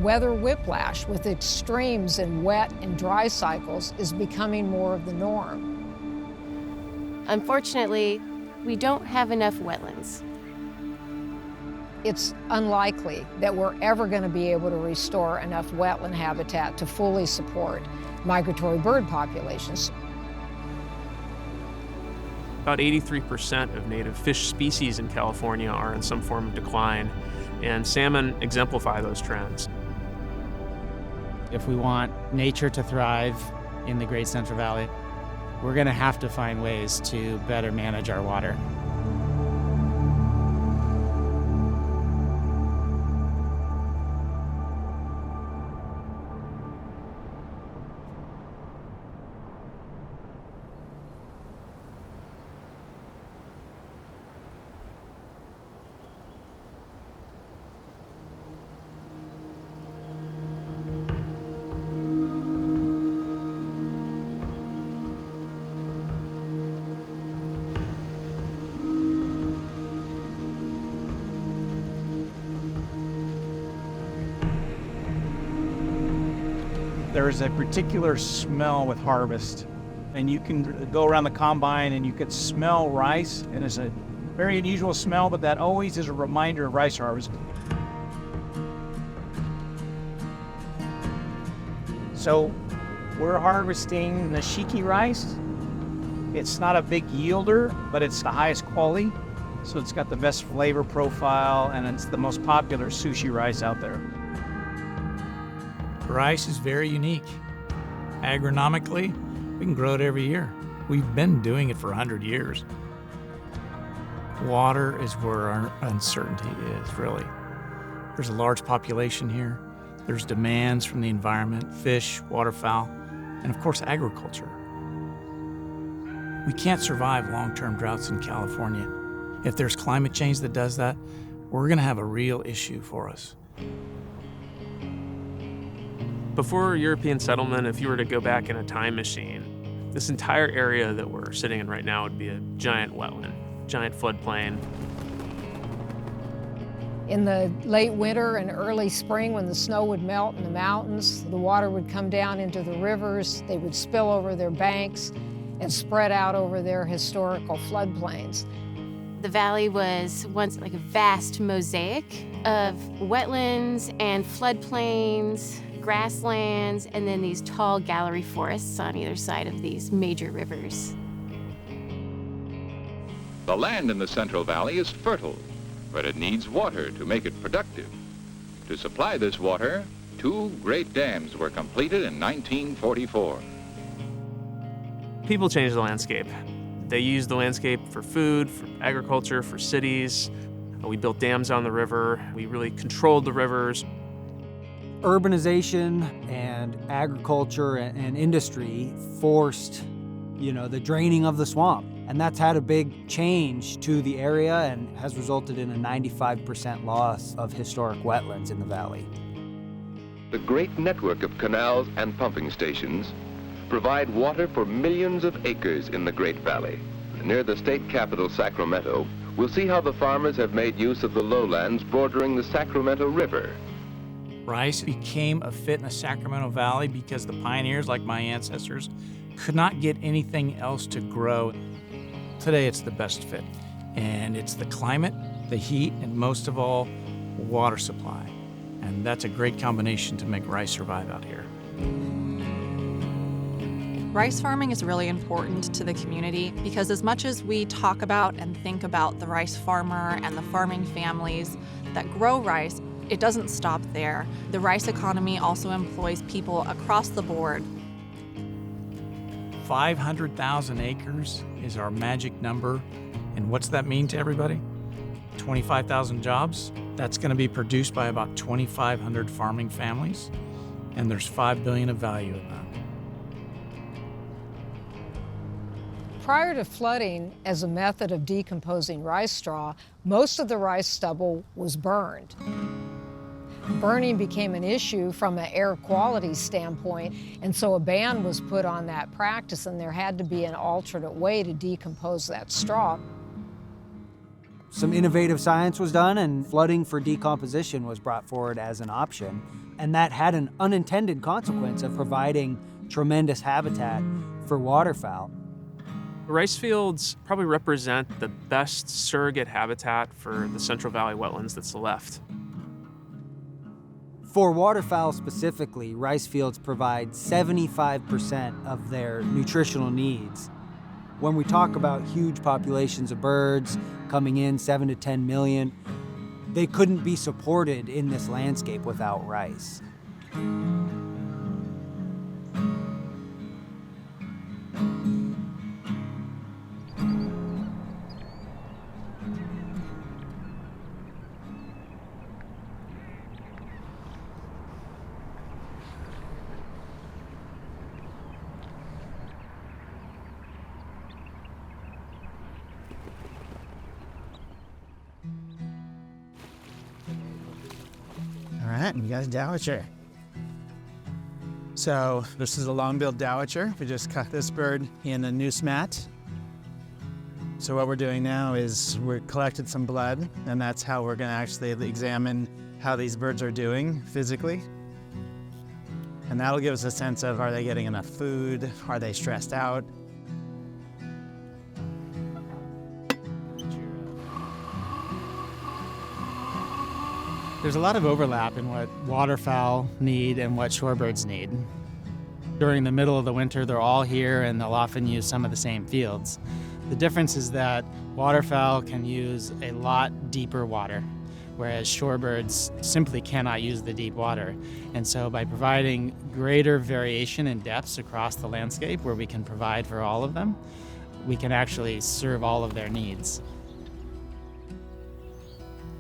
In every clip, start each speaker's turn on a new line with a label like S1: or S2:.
S1: weather whiplash with extremes in wet and dry cycles is becoming more of the norm.
S2: Unfortunately, we don't have enough wetlands.
S1: It's unlikely that we're ever going to be able to restore enough wetland habitat to fully support migratory bird populations.
S3: About 83% of native fish species in California are in some form of decline, and salmon exemplify those trends.
S4: If we want nature to thrive in the Great Central Valley, we're going to have to find ways to better manage our water.
S5: There is a particular smell with harvest, and you can go around the combine and you could smell rice, and it's a very unusual smell, but that always is a reminder of rice harvest. So we're harvesting Nishiki rice. It's not a big yielder, but it's the highest quality, so it's got the best flavor profile, and it's the most popular sushi rice out there.
S6: Rice is very unique. Agronomically, we can grow it every year. We've been doing it for 100 years. Water is where our uncertainty is, really. There's a large population here. There's demands from the environment, fish, waterfowl, and of course, agriculture. We can't survive long-term droughts in California. If there's climate change that does that, we're gonna have a real issue for us.
S3: Before European settlement, if you were to go back in a time machine, this entire area that we're sitting in right now would be a giant wetland, giant floodplain.
S1: In the late winter and early spring, when the snow would melt in the mountains, the water would come down into the rivers, they would spill over their banks and spread out over their historical floodplains.
S2: The valley was once like a vast mosaic of wetlands and floodplains, grasslands, and then these tall gallery forests on either side of these major rivers.
S7: The land in the Central Valley is fertile, but it needs water to make it productive. To supply this water, 2 great dams were completed in 1944.
S3: People changed the landscape. They used the landscape for food, for agriculture, for cities. We built dams on the river. We really controlled the rivers.
S8: Urbanization and agriculture and industry forced, the draining of the swamp. And that's had a big change to the area and has resulted in a 95% loss of historic wetlands in the valley.
S9: The great network of canals and pumping stations provide water for millions of acres in the Great Valley. Near the state capital, Sacramento, we'll see how the farmers have made use of the lowlands bordering the Sacramento River.
S6: Rice became a fit in the Sacramento Valley because the pioneers, like my ancestors, could not get anything else to grow. Today, it's the best fit. And it's the climate, the heat, and most of all, water supply. And that's a great combination to make rice survive out here.
S10: Rice farming is really important to the community because as much as we talk about and think about the rice farmer and the farming families that grow rice, it doesn't stop there. The rice economy also employs people across the board.
S6: 500,000 acres is our magic number. And what's that mean to everybody? 25,000 jobs. That's going to be produced by about 2,500 farming families. And there's $5 billion of value in that.
S1: Prior to flooding as a method of decomposing rice straw, most of the rice stubble was burned. Burning became an issue from an air quality standpoint, and so a ban was put on that practice, and there had to be an alternate way to decompose that straw.
S8: Some innovative science was done, and flooding for decomposition was brought forward as an option. And that had an unintended consequence of providing tremendous habitat for waterfowl.
S3: Rice fields probably represent the best surrogate habitat for the Central Valley wetlands that's left.
S8: For waterfowl specifically, rice fields provide 75% of their nutritional needs. When we talk about huge populations of birds coming in, 7 to 10 million, they couldn't be supported in this landscape without rice.
S6: All right, you guys dowitcher. So this is a long-billed dowitcher. We just cut this bird in a noose mat. So what we're doing now is we're collected some blood, and that's how we're going to actually examine how these birds are doing physically. And that'll give us a sense of, are they getting enough food? Are they stressed out?
S4: There's a lot of overlap in what waterfowl need and what shorebirds need. During the middle of the winter, they're all here and they'll often use some of the same fields. The difference is that waterfowl can use a lot deeper water, whereas shorebirds simply cannot use the deep water. And so by providing greater variation in depths across the landscape where we can provide for all of them, we can actually serve all of their needs.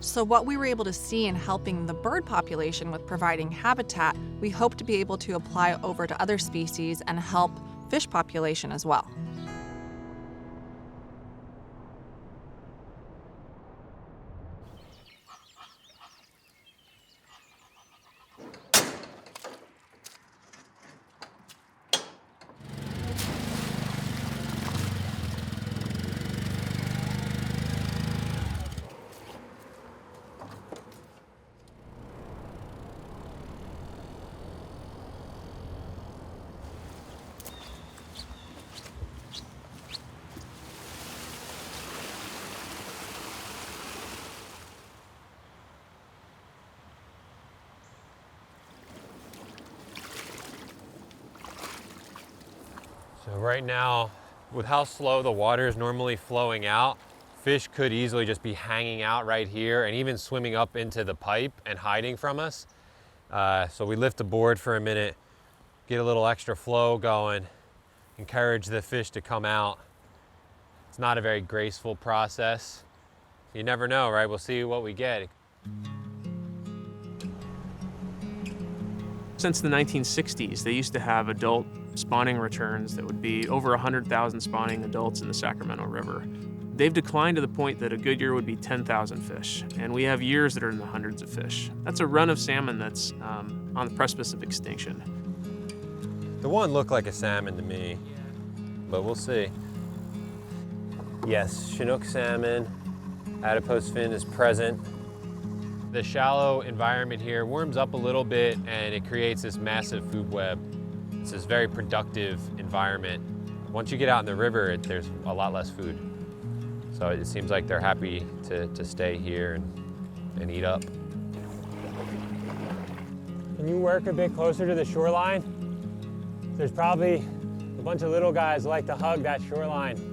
S10: So what we were able to see in helping the bird population with providing habitat, we hope to be able to apply over to other species and help fish population as well.
S11: So right now, with how slow the water is normally flowing out, fish could easily just be hanging out right here and even swimming up into the pipe and hiding from us. So we lift the board for a minute, get a little extra flow going, encourage the fish to come out. It's not a very graceful process. You never know, right? We'll see what we get.
S3: Since the 1960s, they used to have adult spawning returns that would be over 100,000 spawning adults in the Sacramento River. They've declined to the point that a good year would be 10,000 fish, and we have years that are in the hundreds of fish. That's a run of salmon that's on the precipice of extinction.
S11: The one looked like a salmon to me, but we'll see. Yes, Chinook salmon, adipose fin is present. The shallow environment here warms up a little bit and it creates this massive food web. It's this very productive environment. Once you get out in the river, there's a lot less food. So it seems like they're happy to stay here and eat up.
S12: Can you work a bit closer to the shoreline? There's probably a bunch of little guys who like to hug that shoreline.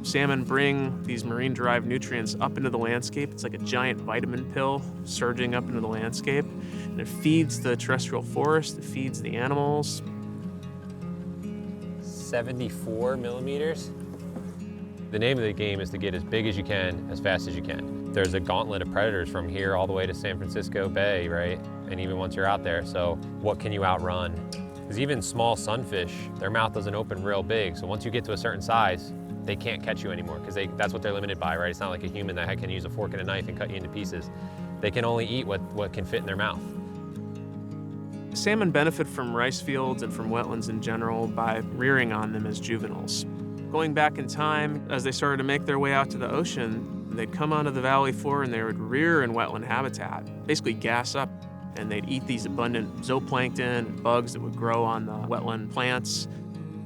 S3: Salmon bring these marine-derived nutrients up into the landscape. It's like a giant vitamin pill surging up into the landscape. And it feeds the terrestrial forest, it feeds the animals.
S11: 74 millimeters. The name of the game is to get as big as you can, as fast as you can. There's a gauntlet of predators from here all the way to San Francisco Bay, right? And even once you're out there, so what can you outrun? Because even small sunfish, their mouth doesn't open real big. So once you get to a certain size, they can't catch you anymore because that's what they're limited by, right? It's not like a human that can use a fork and a knife and cut you into pieces. They can only eat what can fit in their mouth.
S3: Salmon benefit from rice fields and from wetlands in general by rearing on them as juveniles. Going back in time, as they started to make their way out to the ocean, they'd come onto the valley floor and they would rear in wetland habitat, basically gas up and they'd eat these abundant zooplankton and bugs that would grow on the wetland plants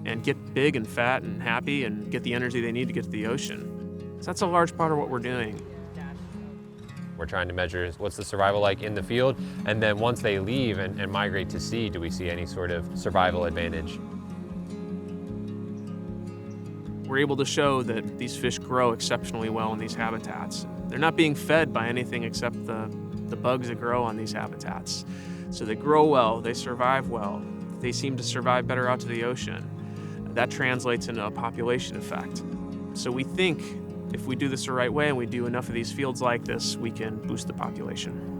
S3: and get big and fat and happy and get the energy they need to get to the ocean. So that's a large part of what we're doing.
S11: We're trying to measure what's the survival like in the field, and then once they leave and migrate to sea, do we see any sort of survival advantage?
S3: We're able to show that these fish grow exceptionally well in these habitats. They're not being fed by anything except the bugs that grow on these habitats. So they grow well, they survive well, they seem to survive better out to the ocean. That translates into a population effect. So we think if we do this the right way and we do enough of these fields like this, we can boost the population.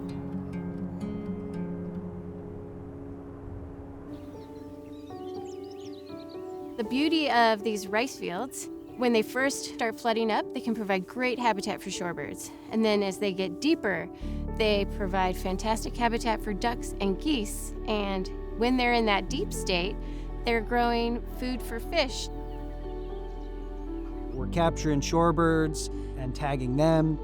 S2: The beauty of these rice fields, when they first start flooding up, they can provide great habitat for shorebirds. And then as they get deeper, they provide fantastic habitat for ducks and geese. And when they're in that deep state, they're growing food for fish.
S8: We're capturing shorebirds and tagging them,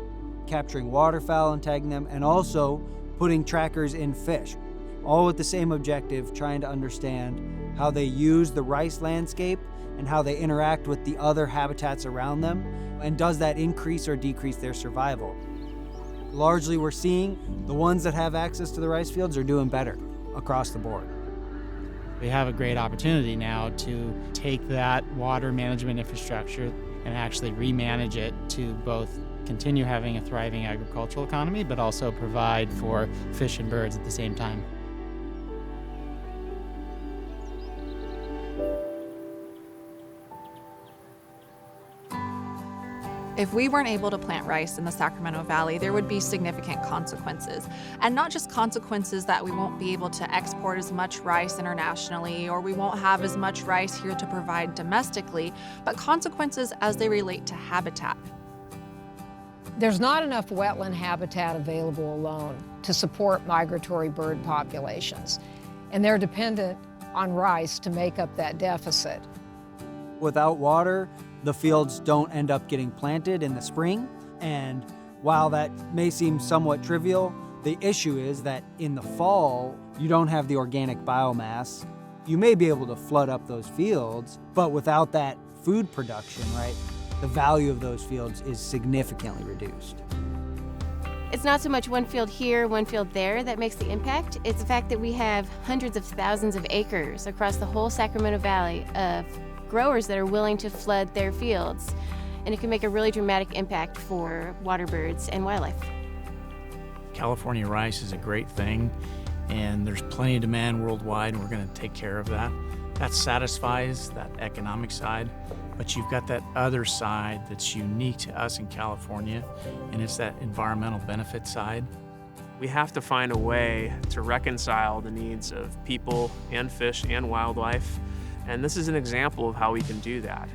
S8: capturing waterfowl and tagging them, and also putting trackers in fish, all with the same objective, trying to understand how they use the rice landscape and how they interact with the other habitats around them, and does that increase or decrease their survival. Largely, we're seeing the ones that have access to the rice fields are doing better across the board.
S4: We have a great opportunity now to take that water management infrastructure and actually remanage it to both continue having a thriving agricultural economy, but also provide for fish and birds at the same time.
S10: If we weren't able to plant rice in the Sacramento Valley, there would be significant consequences. And not just consequences that we won't be able to export as much rice internationally, or we won't have as much rice here to provide domestically, but consequences as they relate to habitat.
S1: There's not enough wetland habitat available alone to support migratory bird populations, and they're dependent on rice to make up that deficit.
S8: Without water, the fields don't end up getting planted in the spring, and while that may seem somewhat trivial, the issue is that in the fall, you don't have the organic biomass. You may be able to flood up those fields, but without that food production, right, the value of those fields is significantly reduced.
S2: It's not so much one field here, one field there that makes the impact. It's the fact that we have hundreds of thousands of acres across the whole Sacramento Valley of growers that are willing to flood their fields, and it can make a really dramatic impact for water birds and wildlife.
S6: California rice is a great thing, and there's plenty of demand worldwide, and we're going to take care of that. That satisfies that economic side, but you've got that other side that's unique to us in California, and it's that environmental benefit side.
S3: We have to find a way to reconcile the needs of people and fish and wildlife. And this is an example of how we can do that.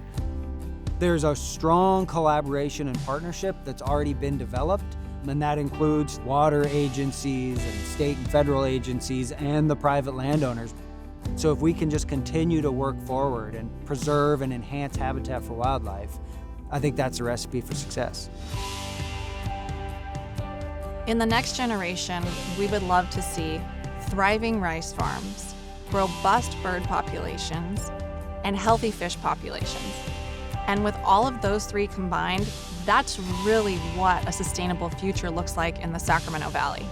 S8: There's a strong collaboration and partnership that's already been developed, and that includes water agencies and state and federal agencies and the private landowners. So if we can just continue to work forward and preserve and enhance habitat for wildlife, I think that's a recipe for success.
S10: In the next generation, we would love to see thriving rice farms, robust bird populations, and healthy fish populations. And with all of those three combined, that's really what a sustainable future looks like in the Sacramento Valley.